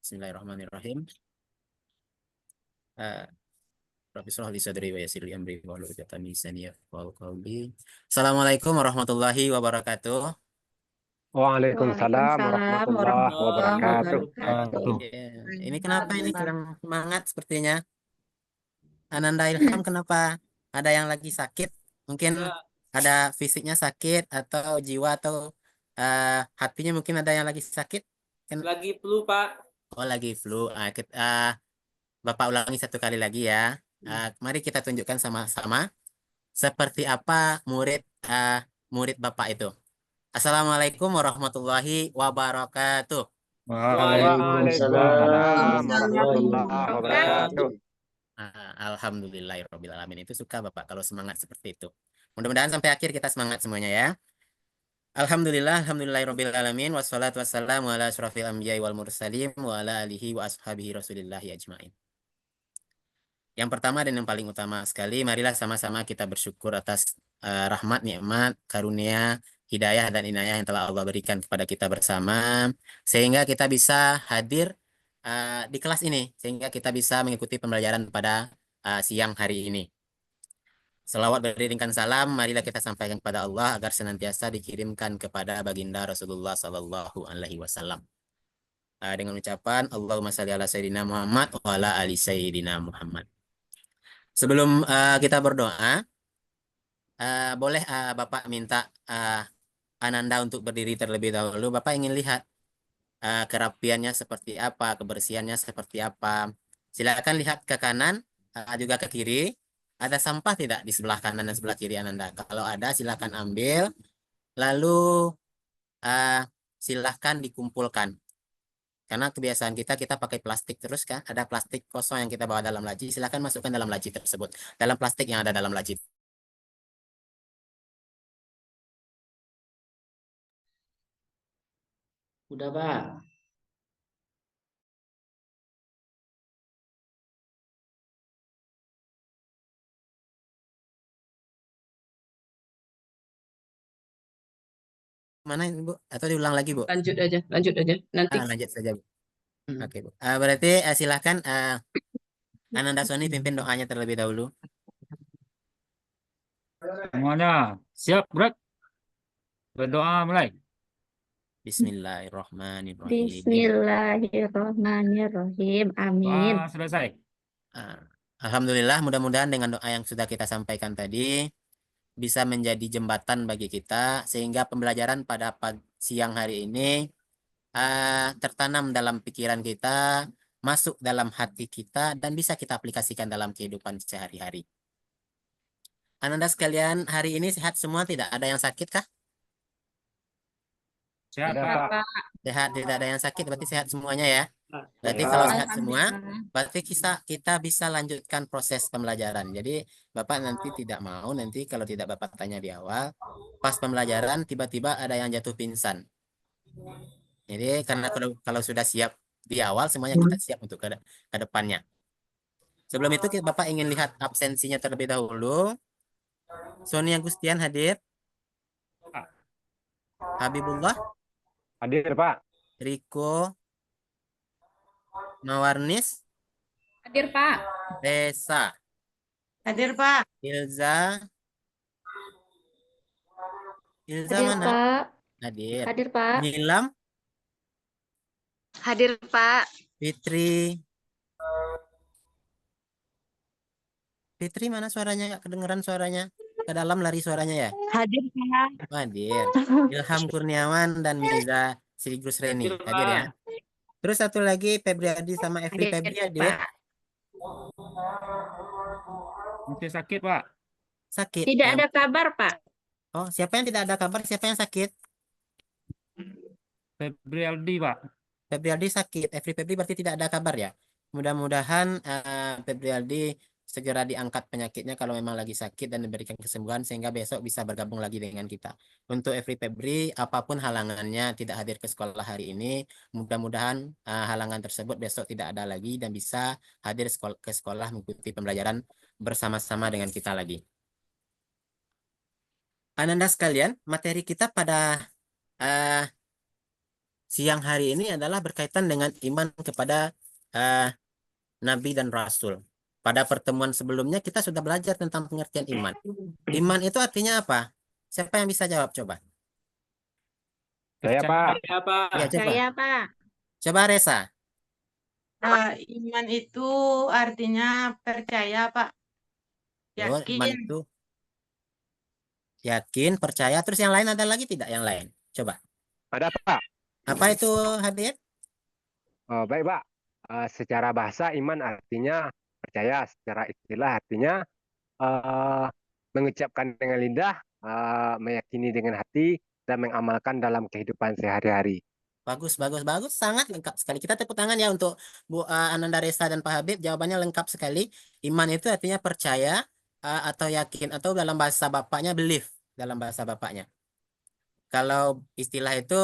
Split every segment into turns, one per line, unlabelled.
Bismillahirrahmanirrahim. Rabbi shrah li sadri wa yassir li amri wahlul 'uqdatam min lisani yafqahu qawli. Assalamualaikum warahmatullahi wabarakatuh.
Waalaikumsalam
Waalaikumsalam
warahmatullahi
warahmatullahi
wabarakatuh.
wabarakatuh.
Ya, ini kenapa ini kurang semangat sepertinya? Ananda Ilham kenapa? Ada yang lagi sakit? Mungkin ada fisiknya sakit atau jiwa atau hatinya mungkin ada yang lagi sakit?
Lagi flu, Pak.
Oh, lagi flu. Bapak ulangi satu kali lagi ya. Mari kita tunjukkan sama-sama seperti apa murid Bapak itu. Assalamualaikum warahmatullahi wabarakatuh.
Waalaikumsalam warahmatullahi wabarakatuh.
Alhamdulillahirrabbilalamin. Itu suka Bapak kalau semangat seperti itu. Mudah-mudahan sampai akhir kita semangat semuanya ya. Alhamdulillahirrabbilalamin. Wassalatu wassalamu ala asyrafil anbiya'i wal mursalin wa ala alihi wa ashabihi rasulillahi ajma'in. Yang pertama dan yang paling utama sekali, marilah sama-sama kita bersyukur atas rahmat, nikmat, karunia, hidayah, dan inayah yang telah Allah berikan kepada kita bersama, sehingga kita bisa hadir di kelas ini, sehingga kita bisa mengikuti pembelajaran pada siang hari ini. Selawat beriringkan salam, marilah kita sampaikan kepada Allah agar senantiasa dikirimkan kepada baginda Rasulullah Sallallahu Alaihi Wasallam. Dengan ucapan Allahumma shalli ala Sayyidina Muhammad wa ala ali Sayyidina Muhammad. Sebelum kita berdoa, boleh Bapak minta Ananda untuk berdiri terlebih dahulu. Bapak ingin lihat kerapiannya seperti apa, kebersihannya seperti apa. Silakan lihat ke kanan, juga ke kiri. Ada sampah tidak di sebelah kanan dan sebelah kiri Ananda? Kalau ada, silakan ambil. Lalu silakan dikumpulkan. Karena kebiasaan kita pakai plastik terus kan. Ada plastik kosong yang kita bawa dalam laci. Silakan masukkan dalam laci tersebut. Dalam plastik yang ada dalam laci.
Udah, Pak.
Mana Bu? Atau diulang lagi Bu?
Lanjut aja nanti.
Lanjut saja Bu. Oke Bu. Berarti silakan Ananda Sony pimpin doanya terlebih dahulu.
Semuanya siap, Brad? Berdoa mulai.
Bismillahirrahmanirrahim.
Bismillahirrahmanirrahim. Amin.
Selesai.
Alhamdulillah, mudah-mudahan dengan doa yang sudah kita sampaikan tadi bisa menjadi jembatan bagi kita sehingga pembelajaran pada siang hari ini tertanam dalam pikiran kita, masuk dalam hati kita, dan bisa kita aplikasikan dalam kehidupan sehari-hari. Ananda sekalian, hari ini sehat semua, tidak ada yang sakit kah?
Sehat, Pak.
Sehat, tidak ada yang sakit, berarti sehat semuanya ya. Berarti kalau sehat semua, berarti kita bisa lanjutkan proses pembelajaran. Jadi Bapak nanti tidak mau, nanti kalau tidak Bapak tanya di awal, pas pembelajaran tiba-tiba ada yang jatuh pingsan. Jadi karena kalau sudah siap di awal, semuanya kita siap untuk ke depannya. Sebelum itu Bapak ingin lihat absensinya terlebih dahulu. Sony Agustian hadir. Habibullah
Hadir, Pak.
Riko Mawarnis
Hadir, Pak.
Desa
Hadir, Pak.
Ilza
Hadir,
mana?
Pak.
Hadir.
Hadir, Pak.
Nilam
Hadir, Pak.
Fitri mana suaranya? Nggak kedengeran suaranya. Ke dalam lari suaranya ya?
Hadir, Pak.
Hadir. Ilham Kurniawan dan Miza Siligus Reni. Hadir ya. Terus satu lagi Febriadi sama Efri Febri hadir.
Masih sakit, Pak?
Sakit.
Tidak ada kabar, Pak.
Oh, siapa yang tidak ada kabar? Siapa yang sakit?
Febrialdi, Pak.
Febrialdi sakit. Efri Febri berarti tidak ada kabar ya. Mudah-mudahan Febrialdi segera diangkat penyakitnya kalau memang lagi sakit dan diberikan kesembuhan sehingga besok bisa bergabung lagi dengan kita. Untuk Efri Febri, apapun halangannya tidak hadir ke sekolah hari ini, mudah-mudahan halangan tersebut besok tidak ada lagi dan bisa hadir ke sekolah mengikuti pembelajaran bersama-sama dengan kita lagi. Ananda sekalian, materi kita pada siang hari ini adalah berkaitan dengan iman kepada eh, Nabi dan Rasul. Pada pertemuan sebelumnya kita sudah belajar tentang pengertian iman. Iman itu artinya apa? Siapa yang bisa jawab coba?
Saya,
Percaya.
Pak.
Ya, Pak.
Ya, coba.
Saya, Pak.
Coba Resa.
Iman itu artinya percaya, Pak.
Oh, iman
Yakin.
itu yakin, percaya. Terus yang lain ada lagi tidak yang lain? Coba.
Ada, Pak.
Apa itu Habib?
Baik, Pak. Secara bahasa iman artinya percaya, secara istilah artinya mengucapkan dengan lidah, meyakini dengan hati, dan mengamalkan dalam kehidupan sehari-hari.
Bagus, bagus, bagus. Sangat lengkap sekali. Kita tepuk tangan ya untuk Bu Ananda Resa dan Pak Habib. Jawabannya lengkap sekali. Iman itu artinya percaya atau yakin atau dalam bahasa bapaknya belief dalam bahasa bapaknya. Kalau istilah itu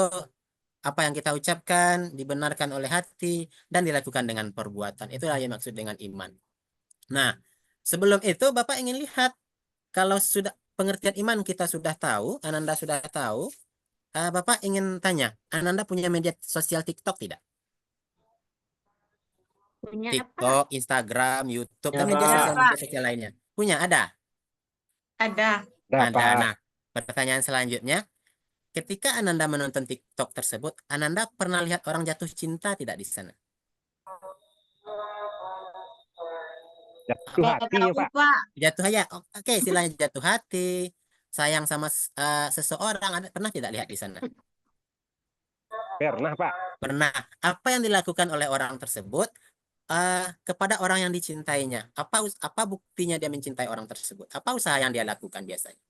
apa yang kita ucapkan dibenarkan oleh hati dan dilakukan dengan perbuatan. Itulah yang maksud dengan iman. Nah, sebelum itu Bapak ingin lihat kalau sudah pengertian iman kita sudah tahu, Ananda sudah tahu, Bapak ingin tanya, Ananda punya media sosial TikTok tidak?
Punya, Pak.
TikTok, Instagram, YouTube, dan
Ya,
media
Pak.
media sosial lainnya. Punya, ada?
Ada.
Ada,
Ada.
Pak.
Nah, pertanyaan selanjutnya, ketika Ananda menonton TikTok tersebut, Ananda pernah lihat orang jatuh cinta tidak di sana?
Jatuh hati ya,
Tahu,
Pak.
Pak.
Jatuh aja, oke, istilahnya jatuh hati, sayang sama seseorang, pernah tidak lihat di sana?
Pernah, Pak.
Pernah. Apa yang dilakukan oleh orang tersebut kepada orang yang dicintainya? Apa buktinya dia mencintai orang tersebut? Apa usaha yang dia lakukan biasanya?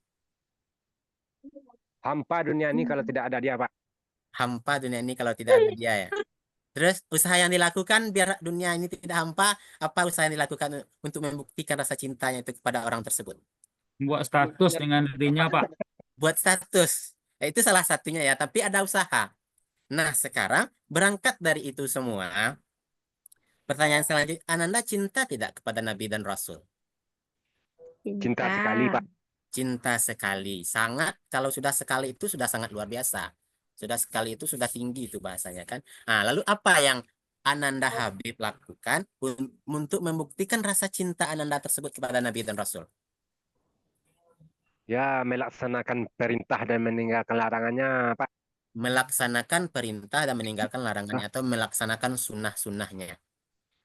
Hampa dunia ini kalau tidak ada dia, Pak.
Hampa dunia ini kalau tidak ada dia ya. Terus usaha yang dilakukan biar dunia ini tidak hampa, apa usaha yang dilakukan untuk membuktikan rasa cintanya itu kepada orang tersebut?
Buat status dengan dirinya, Pak.
Buat status. Ya, itu salah satunya ya, tapi ada usaha. Nah, sekarang berangkat dari itu semua, pertanyaan selanjutnya, Ananda cinta tidak kepada Nabi dan Rasul?
Cinta sekali, Pak.
Cinta sekali. Sangat, kalau sudah sekali itu sudah sangat luar biasa. Sudah sekali itu sudah tinggi itu bahasanya kan. Nah, lalu apa yang Ananda Habib lakukan untuk membuktikan rasa cinta Ananda tersebut kepada Nabi dan Rasul?
Ya, melaksanakan perintah dan meninggalkan larangannya, Pak.
Melaksanakan perintah dan meninggalkan larangannya atau melaksanakan sunnah-sunnahnya.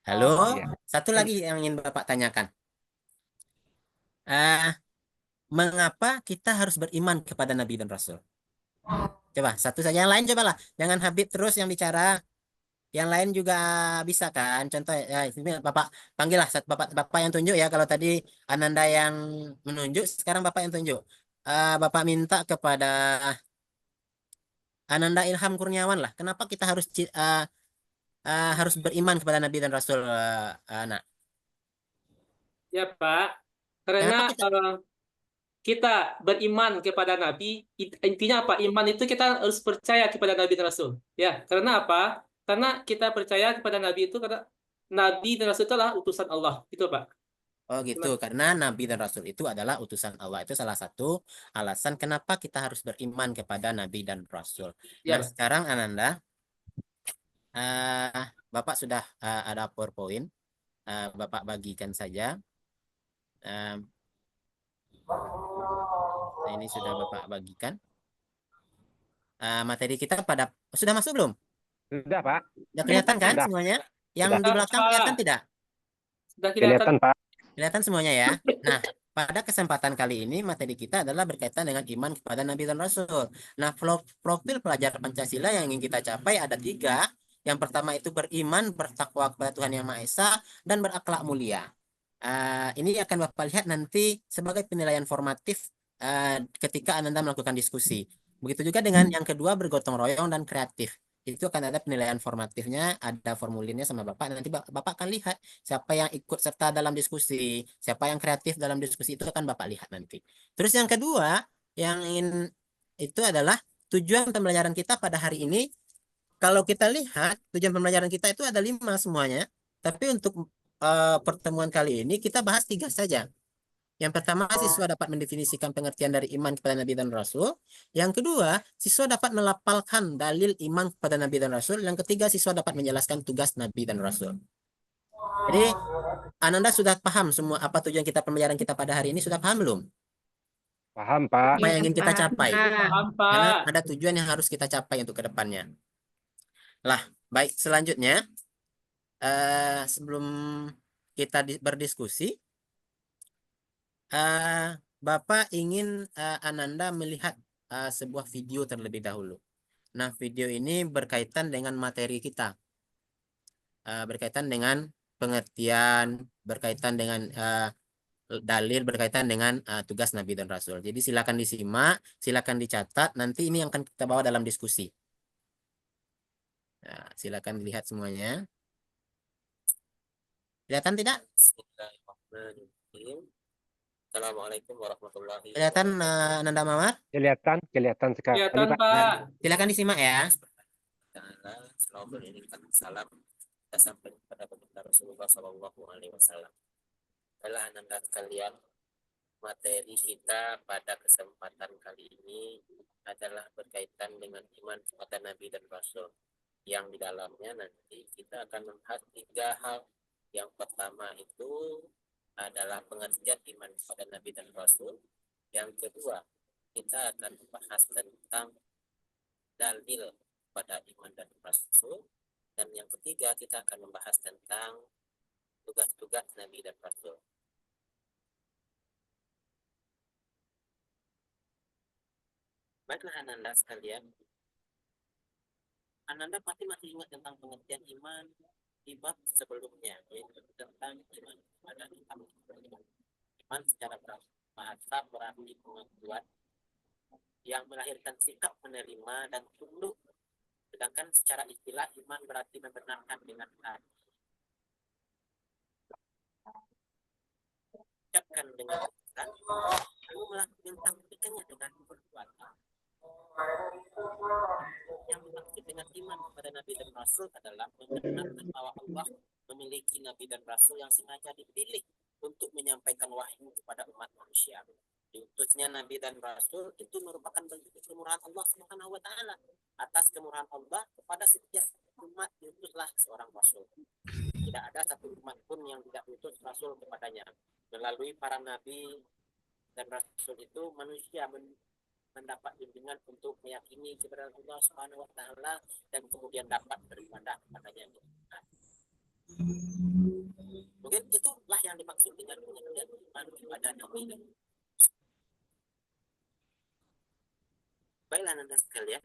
Halo,
Iya.
satu lagi yang ingin Bapak tanyakan. Mengapa kita harus beriman kepada Nabi dan Rasul? Coba, satu saja. Yang lain cobalah. Jangan Habib terus yang bicara. Yang lain juga bisa kan. Contoh ya, ini Bapak panggillah Bapak yang tunjuk ya. Kalau tadi Ananda yang menunjuk, sekarang Bapak yang tunjuk. Bapak minta kepada Ananda Ilham Kurniawan lah. Kenapa kita harus beriman kepada Nabi dan Rasul, Nak?
Ya, Pak.
Kenapa
Karena kita beriman kepada Nabi, intinya apa? Iman itu kita harus percaya kepada Nabi dan Rasul. Ya, karena apa? Karena kita percaya kepada Nabi itu karena Nabi dan Rasul itu adalah utusan Allah. Itu, Pak.
Oh gitu, karena Nabi dan Rasul itu adalah utusan Allah. Itu salah satu alasan kenapa kita harus beriman kepada Nabi dan Rasul. Nah,
Ya,
sekarang Ananda, Bapak sudah ada PowerPoint. Bapak bagikan saja. Nah, ini sudah Bapak bagikan. Materi kita sudah masuk belum?
Sudah, Pak.
Sudah kelihatan kan
Sudah.
semuanya? Yang
Sudah.
di belakang kelihatan tidak?
sudah kelihatan.
Kelihatan, Pak.
Kelihatan semuanya ya. Nah, pada kesempatan kali ini materi kita adalah berkaitan dengan iman kepada Nabi dan Rasul. Nah, profil pelajar Pancasila yang ingin kita capai ada 3. Yang pertama itu beriman, bertakwa kepada Tuhan Yang Maha Esa, dan berakhlak mulia. Ini akan Bapak lihat nanti sebagai penilaian formatif ketika Anda melakukan diskusi. Begitu juga dengan yang kedua, bergotong royong dan kreatif. Itu akan ada penilaian formatifnya, ada formulirnya sama Bapak. Nanti Bapak akan lihat siapa yang ikut serta dalam diskusi, siapa yang kreatif dalam diskusi, itu akan Bapak lihat nanti. Terus yang kedua, yang ingin itu adalah tujuan pembelajaran kita pada hari ini. Kalau kita lihat, tujuan pembelajaran kita itu ada 5 semuanya. Tapi untuk pertemuan kali ini kita bahas 3 saja. Yang pertama, siswa dapat mendefinisikan pengertian dari iman kepada Nabi dan Rasul. Yang kedua, siswa dapat melapalkan dalil iman kepada Nabi dan Rasul. Yang ketiga, siswa dapat menjelaskan tugas Nabi dan Rasul. Jadi, Ananda sudah paham semua apa tujuan kita pembelajaran kita pada hari ini? Sudah paham belum?
Paham, Pak.
Apa yang ingin kita
Paham,
capai?
Pak.
Paham,
Karena
Pak.
ada tujuan yang harus kita capai untuk kedepannya. Lah, baik, selanjutnya, sebelum kita berdiskusi, Bapak ingin Ananda melihat sebuah video terlebih dahulu. Nah, video ini berkaitan dengan materi kita, berkaitan dengan pengertian, berkaitan dengan dalil, berkaitan dengan tugas Nabi dan Rasul. Jadi silakan disimak, silakan dicatat. Nanti ini yang akan kita bawa dalam diskusi. Nah, silakan dilihat semuanya. Kelihatan tidak? Assalamualaikum warahmatullahi wabarakatuh. Kelihatan Ananda Mawar?
Kelihatan sekali,
Kelihatan,
Pak.
Pak.
Silakan disimak ya. Salam kita sampai kepada baginda Rasulullah Shallallahu Alaihi Wasallam. Adalah Ananda sekalian, materi kita pada kesempatan kali ini adalah berkaitan dengan iman kepada Nabi dan Rasul. Yang di dalamnya nanti kita akan membahas 3 hal. Yang pertama itu adalah pengertian iman kepada Nabi dan Rasul. Yang kedua, kita akan membahas tentang dalil pada iman dan Rasul. Dan yang ketiga, kita akan membahas tentang tugas-tugas Nabi dan Rasul. Baiklah Ananda sekalian, Ananda pasti masih ingat tentang pengertian iman di bab sebelumnya, yaitu tentang iman kepada Tuhan. Iman secara bahasa berarti pengakuan yang melahirkan sikap menerima dan tunduk. Sedangkan secara istilah iman berarti membenarkan dengan hati. Ucapkan dengan lisan, lalu melakukannya dengan perbuatan. Yang dimaksud dengan iman kepada Nabi dan Rasul adalah membenarkan bahwa Allah memiliki Nabi dan Rasul yang sengaja dipilih untuk menyampaikan wahyu kepada umat manusia. Diutusnya Nabi dan Rasul itu merupakan bentuk kemurahan Allah Subhanahu wa Ta'ala. Atas kemurahan Allah kepada setiap umat diutuslah seorang Rasul. Tidak ada satu umat pun yang tidak diutus Rasul kepadanya. Melalui para Nabi dan Rasul itu manusia mendapat bimbingan untuk meyakini kebenaran Allah Subhanahu wa Ta'ala dan kemudian dapat beribadah kepadanya. Mungkin itulah yang dimaksud dengan pengertian iman kepada Nabi. Baiklah Anda sekalian,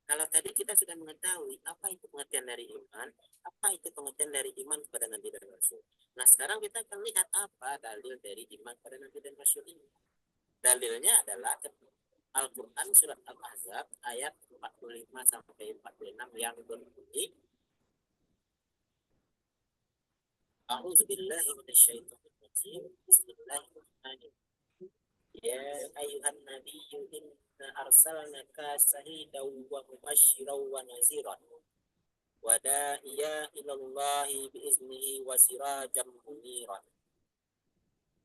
kalau tadi kita sudah mengetahui apa itu pengertian dari iman, apa itu pengertian dari iman kepada Nabi dan Rasul. Nah sekarang kita akan lihat apa dalil dari iman kepada Nabi dan Rasul ini. Dalilnya adalah Al-Quran surat Al-Ahzab ayat 45-46 yang berbunyi A'udzubillahi minasyaitonir rajim. Bismillahirrahmanirrahim. Ya ayuhan nabiyyu inna arsalnaka shahidan wa mubasysyiran wa naziran wa da'iya ilallahi biiznihi wa sirajan muniran.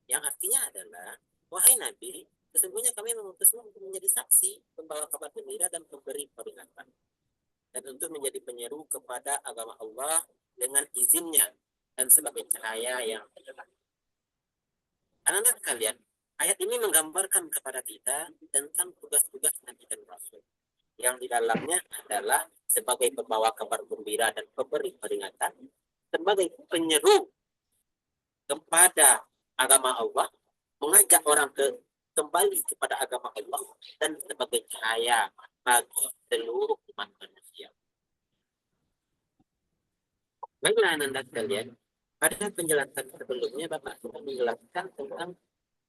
Yang artinya adalah, wahai Nabi, sesungguhnya kami mengutusmu untuk menjadi saksi, pembawa kabar gembira dan pemberi peringatan, dan untuk menjadi penyeru kepada agama Allah dengan izinnya dan sebagai cahaya yang terang. Anak-anak kalian, ayat ini menggambarkan kepada kita tentang tugas-tugas Nabi dan Rasul, yang di dalamnya adalah sebagai pembawa kabar gembira dan pemberi peringatan, sebagai penyeru kepada agama Allah, mengajak orang kembali kepada agama Allah, dan sebagai cahaya bagi seluruh umat manusia. Baiklah Anda sekalian, pada penjelasan sebelumnya Bapak sudah menjelaskan tentang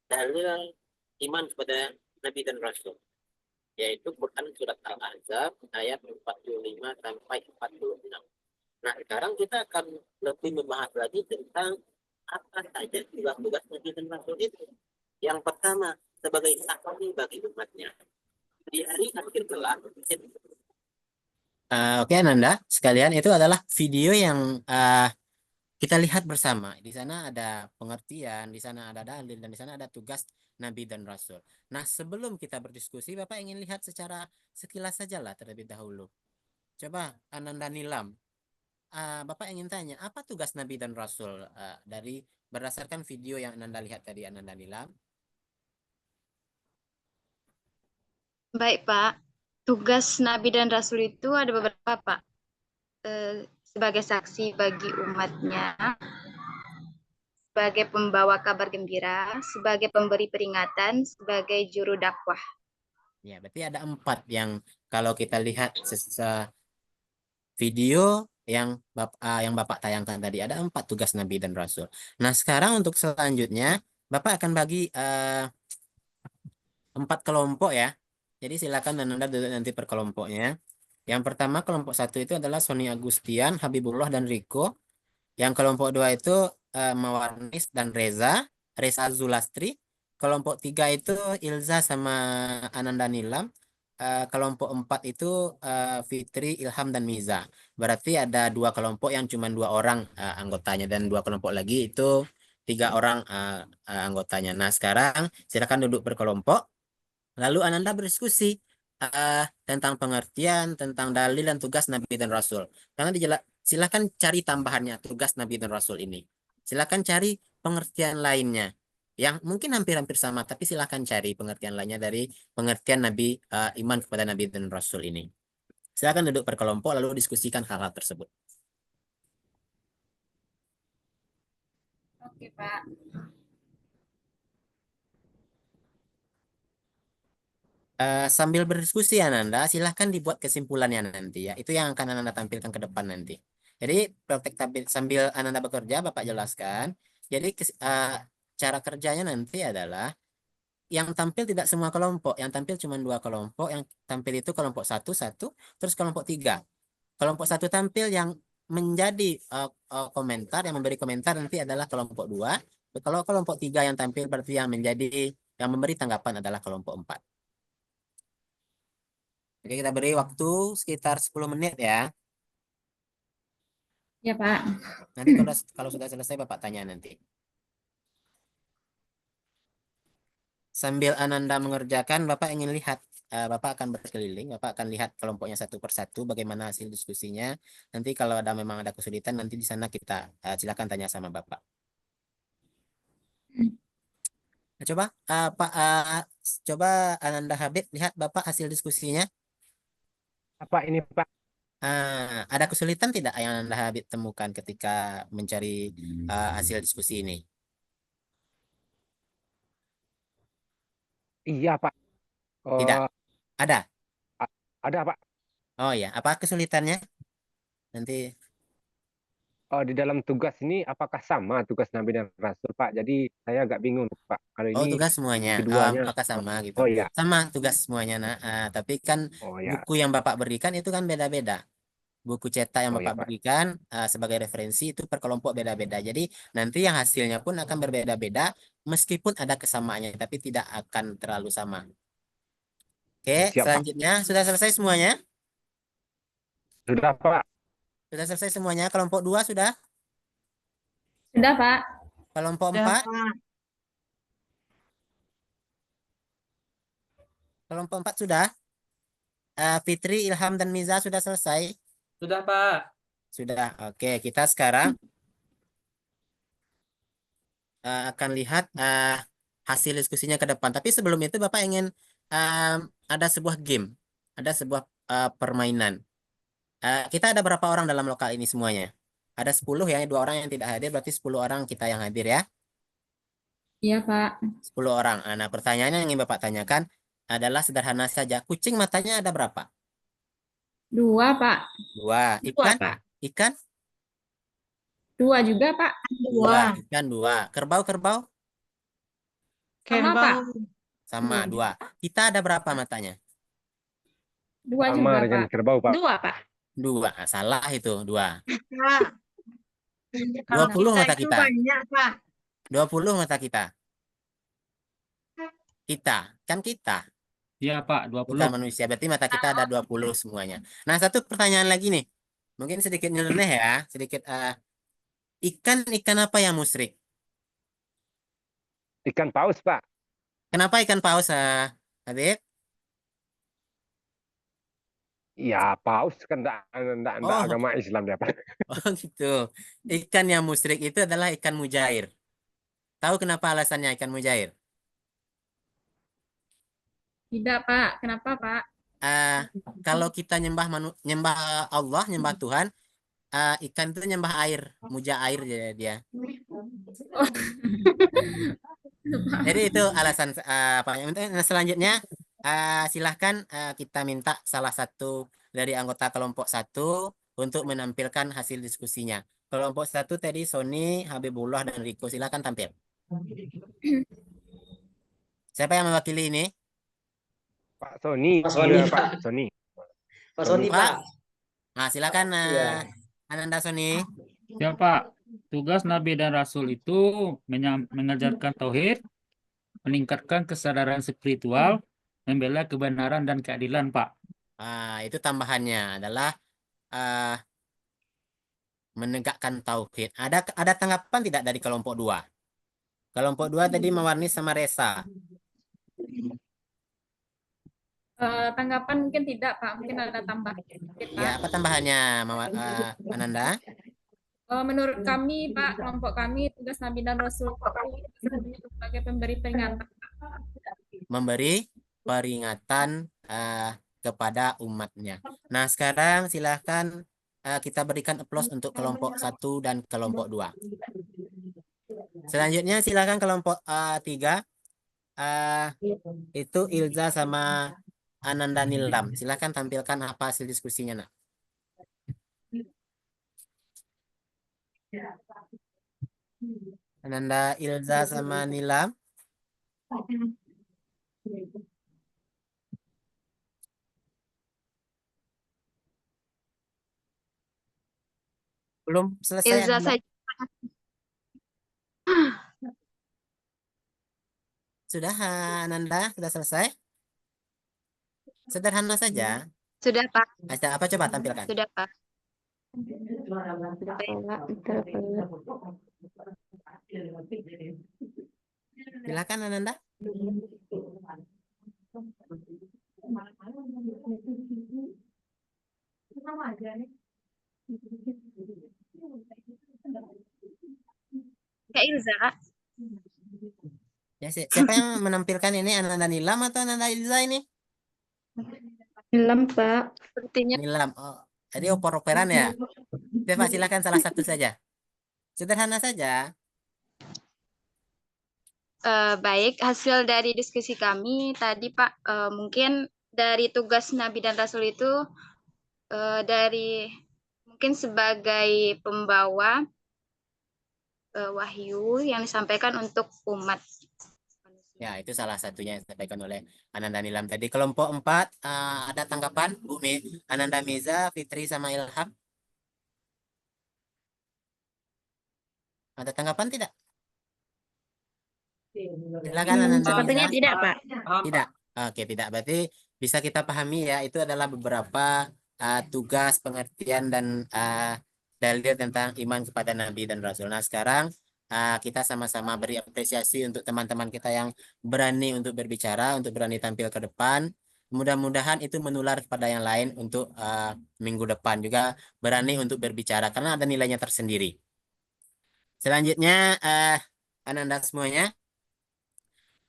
dalil iman kepada Nabi dan Rasul, yaitu Quran surat Al-Ahzab ayat 45-46. Nah sekarang kita akan lebih membahas lagi tentang apa saja tugas-tugas Nabi dan Rasul itu. Yang pertama, sebagai saksi bagi umatnya di hari akhir kelak. Oke Ananda sekalian, itu adalah video yang Kita lihat bersama. Di sana ada pengertian, di sana ada dalil, dan di sana ada tugas Nabi dan Rasul. Nah, sebelum kita berdiskusi, Bapak ingin lihat secara sekilas saja lah terlebih dahulu. Coba Ananda Nilam, Bapak ingin tanya, apa tugas Nabi dan Rasul dari berdasarkan video yang Ananda lihat tadi, Ananda Nilam?
Baik, Pak. Tugas Nabi dan Rasul itu ada beberapa, Pak. Sebagai saksi bagi umatnya, sebagai pembawa kabar gembira, sebagai pemberi peringatan, sebagai juru dakwah.
Ya, berarti ada 4 yang kalau kita lihat video yang Bapak tayangkan tadi, ada 4 tugas Nabi dan Rasul. Nah, sekarang untuk selanjutnya, Bapak akan bagi 4 kelompok ya. Jadi silakan Anda duduk nanti per kelompoknya. Yang pertama kelompok 1 itu adalah Sony Agustian, Habibullah dan Riko. Yang kelompok 2 itu Mawarnis dan Reza Zulastri. Kelompok 3 itu Ilza sama Ananda Nilam. Kelompok 4 itu Fitri, Ilham dan Miza. Berarti ada 2 kelompok yang cuma 2 orang anggotanya, dan 2 kelompok lagi itu 3 orang anggotanya. Nah, sekarang silakan duduk berkelompok. Lalu Ananda berdiskusi tentang pengertian, tentang dalil dan tugas Nabi dan Rasul. Karena silakan cari tambahannya tugas Nabi dan Rasul ini. Silakan cari pengertian lainnya yang mungkin hampir-hampir sama, tapi silakan cari pengertian lainnya dari pengertian Nabi, iman kepada Nabi dan Rasul ini. Silakan duduk berkelompok lalu diskusikan hal-hal tersebut.
Oke, Pak.
Sambil berdiskusi Ananda, silahkan dibuat kesimpulannya nanti ya. Itu yang akan Ananda tampilkan ke depan nanti. Jadi praktek sambil Ananda bekerja, Bapak jelaskan. Jadi cara kerjanya nanti adalah yang tampil tidak semua kelompok, yang tampil cuma 2 kelompok. Yang tampil itu kelompok 1, terus kelompok 3. Kelompok 1 tampil, yang menjadi komentar, yang memberi komentar nanti adalah kelompok 2. Kalau kelompok 3 yang tampil berarti yang memberi tanggapan adalah kelompok 4. Oke, kita beri waktu sekitar 10 menit ya.
Ya, Pak.
Nanti kalau sudah selesai Bapak tanya nanti. Sambil Ananda mengerjakan, Bapak ingin lihat, Bapak akan berkeliling, Bapak akan lihat kelompoknya satu persatu, bagaimana hasil diskusinya. Nanti kalau memang ada kesulitan, nanti di sana kita silakan tanya sama Bapak. Nah, coba Ananda Habib lihat Bapak hasil diskusinya.
Apa ini Pak?
Ada kesulitan tidak yang Anda Habib temukan ketika mencari hasil diskusi ini?
Iya Pak.
Tidak. Ada?
Ada Pak.
Oh ya, apa kesulitannya? Nanti.
Di dalam tugas ini apakah sama tugas Nabi dan Rasul Pak? Jadi saya agak bingung Pak. Kalau
Oh,
ini
tugas semuanya.
keduanya.
Apakah sama gitu?
Oh iya.
Sama tugas semuanya. Nah, tapi kan
Oh ya.
buku yang Bapak berikan itu kan beda-beda. Buku cetak yang
Oh ya
Bapak
Pak.
berikan sebagai referensi itu per kelompok beda-beda. Jadi nanti yang hasilnya pun akan berbeda-beda meskipun ada kesamaannya, tapi tidak akan terlalu sama. Oke,
Siap Pak.
selanjutnya sudah selesai semuanya?
Sudah Pak.
Sudah selesai semuanya? Kelompok 2 sudah?
Sudah, Pak.
Kelompok
Sudah,
4?
Pak.
Kelompok 4 sudah? Fitri, Ilham, dan Miza sudah selesai?
Sudah, Pak.
Sudah. Oke, kita sekarang akan lihat hasil diskusinya ke depan. Tapi sebelum itu Bapak ingin ada sebuah game, ada sebuah permainan. Kita ada berapa orang dalam lokal ini semuanya? Ada 10 ya, 2 orang yang tidak hadir, berarti 10 orang kita yang hadir ya.
Iya, Pak.
10 orang. Nah, pertanyaannya yang ingin Bapak tanyakan adalah sederhana saja. Kucing matanya ada berapa?
2, Pak.
2.
2,
Ikan?
Pak.
Ikan?
2 juga, Pak.
2. Ikan 2. Kerbau?
Sama, Pak.
Sama, 2. Kita ada berapa matanya?
2
Sama
juga,
dengan
Pak.
kerbau Pak.
2, Pak.
2. Salah itu, 2.
Pak. Kalau
20 mata
itu
kita.
banyak, Pak.
20 mata kita. Kan kita.
Iya Pak, 20.
Bukan manusia. Berarti mata kita ada 20 semuanya. Nah, satu pertanyaan lagi nih. Mungkin sedikit nyeleneh ya. Sedikit Ikan apa yang musyrik?
Ikan paus, Pak.
Kenapa ikan paus, Habib?
Ya, paus kan enggak
Oh,
agama Islam dia, Pak.
oh gitu. Ikan yang musyrik itu adalah ikan mujair. Tahu kenapa alasannya ikan mujair?
Tidak, Pak. Kenapa, Pak?
Ah, kalau kita nyembah Allah, nyembah Tuhan, ikan itu nyembah air, muja air dia. Jadi itu alasan apa yang nah, selanjutnya silahkan kita minta salah satu dari anggota kelompok satu untuk menampilkan hasil diskusinya. Kelompok satu tadi Sony, Habibullah dan Riko, silahkan tampil. Siapa yang mewakili ini?
Pak Sony,
Pak Sony,
iya,
Pak.
Pak Sony.
Pak Sony,
Pak.
Pak.
Nah, silakan
Iya.
Ananda Sony.
Ya Pak, tugas Nabi dan Rasul itu mengajarkan tauhid, meningkatkan kesadaran spiritual, membela kebenaran dan keadilan, Pak.
Itu tambahannya adalah ah, menegakkan tauhid. Ada tanggapan tidak dari kelompok dua? Kelompok dua tadi mewarni sama Resa.
Tanggapan mungkin tidak, Pak. Mungkin ada tambah.
Ya, apa tambahannya, Ananda?
Menurut kami, Pak, kelompok kami, tugas Nabi dan Rasul itu sebagai pemberi peringatan.
Memberi peringatan kepada umatnya. Nah, sekarang silahkan kita berikan aplaus untuk kelompok satu dan kelompok dua. Selanjutnya silahkan kelompok tiga. Itu Ilza sama Ananda Nilam. Silahkan tampilkan apa hasil diskusinya, nak. Ananda, Ilza sama Nilam. Belum selesai,
Ilza
Ananda.
saja.
Sudah, Ananda? Sudah selesai? Sederhana saja.
Sudah, Pak.
Apa coba tampilkan?
Sudah, Pak. Sudah, Pak.
Silakan, Ananda.
Kak Ilza, Kak.
Ya, siapa yang menampilkan ini? Ananda Nilam atau Ananda Ilza ini?
Nilam, Pak. Sepertinya.
Nilam. Oh, jadi oper-operan ya? Coba silakan salah satu saja. Sederhana saja.
Baik, hasil dari diskusi kami tadi, Pak, mungkin dari tugas Nabi dan Rasul itu dari mungkin sebagai pembawa wahyu yang disampaikan untuk umat.
Ya, itu salah satunya yang disampaikan oleh Ananda Nilam tadi. Kelompok 4, ada tanggapan? Ananda Miza, Fitri, sama Ilham. Ada tanggapan tidak? Silakan Ananda
Sepertinya
Miza.
tidak, Pak.
Tidak. Oke, tidak. Berarti bisa kita pahami ya, itu adalah beberapa tugas, pengertian, dan dalil tentang iman kepada Nabi dan Rasul. Nah, sekarang kita sama-sama beri apresiasi untuk teman-teman kita yang berani untuk berbicara, untuk berani tampil ke depan. Mudah-mudahan itu menular kepada yang lain untuk minggu depan juga berani untuk berbicara, karena ada nilainya tersendiri. Selanjutnya, Ananda semuanya.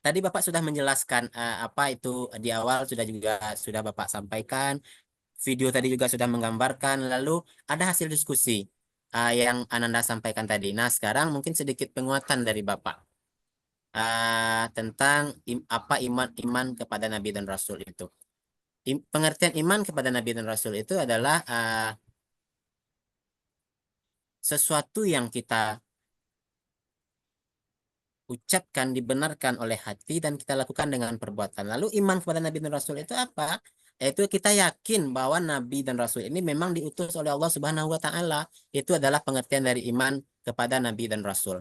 Tadi Bapak sudah menjelaskan apa itu di awal sudah Bapak sampaikan. Video tadi juga sudah menggambarkan. Lalu ada hasil diskusi yang Ananda sampaikan tadi. Nah, sekarang mungkin sedikit penguatan dari Bapak tentang apa iman kepada Nabi dan Rasul itu. Pengertian iman kepada Nabi dan Rasul itu adalah sesuatu yang kita ucapkan, dibenarkan oleh hati, dan kita lakukan dengan perbuatan. Lalu iman kepada Nabi dan Rasul itu apa? Yaitu kita yakin bahwa Nabi dan Rasul ini memang diutus oleh Allah Subhanahu wa Ta'ala. Itu adalah pengertian dari iman kepada Nabi dan Rasul.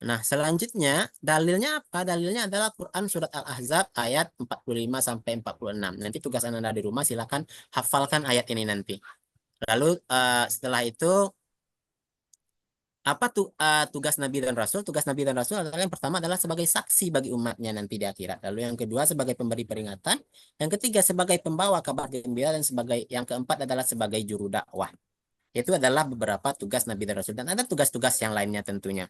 Nah, selanjutnya dalilnya apa? Dalilnya adalah Quran surat Al-Ahzab ayat 45 sampai 46. Nanti tugas Anda di rumah silakan hafalkan ayat ini nanti. Lalu setelah itu apa tugas Nabi dan Rasul? Tugas Nabi dan Rasul adalah yang pertama adalah sebagai saksi bagi umatnya nanti di akhirat. Lalu yang kedua sebagai pemberi peringatan. Yang ketiga sebagai pembawa kabar gembira. Dan sebagai yang keempat adalah sebagai juru dakwah. Itu adalah beberapa tugas Nabi dan Rasul. Dan ada tugas-tugas yang lainnya tentunya.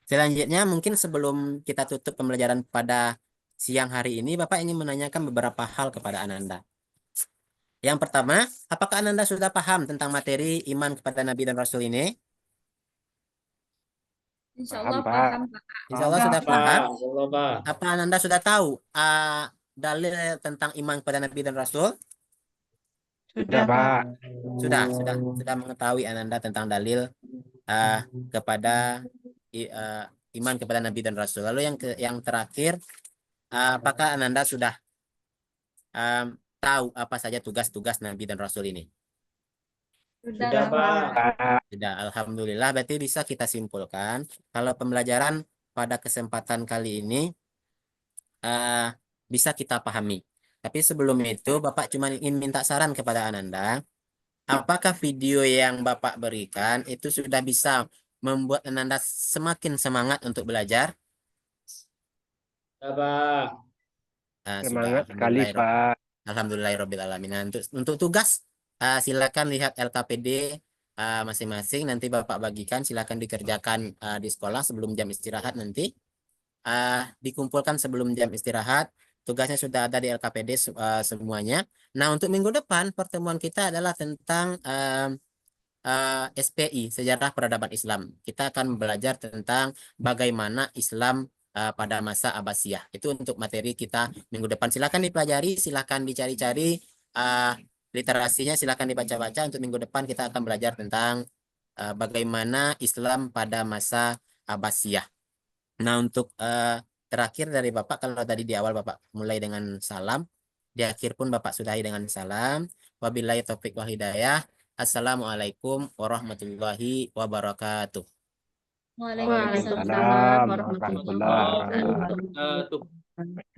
Selanjutnya mungkin sebelum kita tutup pembelajaran pada siang hari ini, Bapak ingin menanyakan beberapa hal kepada Ananda. Yang pertama, apakah Ananda sudah paham tentang materi iman kepada Nabi dan Rasul ini?
Insya Allah
Pak.
paham, Pak.
Insya Allah
Paham,
sudah
Pak.
paham.
Allah, Pak.
Apa Ananda sudah tahu dalil tentang iman kepada Nabi dan Rasul?
Sudah, Pak.
Sudah mengetahui Ananda tentang dalil kepada iman kepada Nabi dan Rasul. Lalu yang terakhir, apakah Ananda sudah tahu apa saja tugas-tugas Nabi dan Rasul ini?
Sudah, Pak.
Sudah, alhamdulillah. Berarti bisa kita simpulkan kalau pembelajaran pada kesempatan kali ini bisa kita pahami. Tapi sebelum itu, Bapak cuma ingin minta saran kepada Ananda. Apakah video yang Bapak berikan itu sudah bisa membuat Ananda semakin semangat untuk belajar?
Sudah, Pak.
Semangat sekali, Pak.
Alhamdulillahirrahmanirrahim. Untuk tugas, silakan lihat LKPD masing-masing. Nanti Bapak bagikan, silakan dikerjakan di sekolah sebelum jam istirahat nanti. Dikumpulkan sebelum jam istirahat. Tugasnya sudah ada di LKPD semuanya. Nah, untuk minggu depan pertemuan kita adalah tentang SPI, Sejarah Peradaban Islam. Kita akan belajar tentang bagaimana Islam pada masa Abbasiyah. Itu untuk materi kita minggu depan. Silakan dipelajari, silakan dicari-cari literasinya, silakan dibaca-baca. Untuk minggu depan kita akan belajar tentang bagaimana Islam pada masa Abbasiyah. Nah, untuk terakhir dari Bapak, kalau tadi di awal Bapak mulai dengan salam, di akhir pun Bapak sudahi dengan salam. Wabillahi taufik wal hidayah. Assalamualaikum warahmatullahi wabarakatuh.
Waalaikumsalam
Waalaikumsalam
warahmatullahi
warahmatullahi
wabarakatuh.
Wabarakatuh.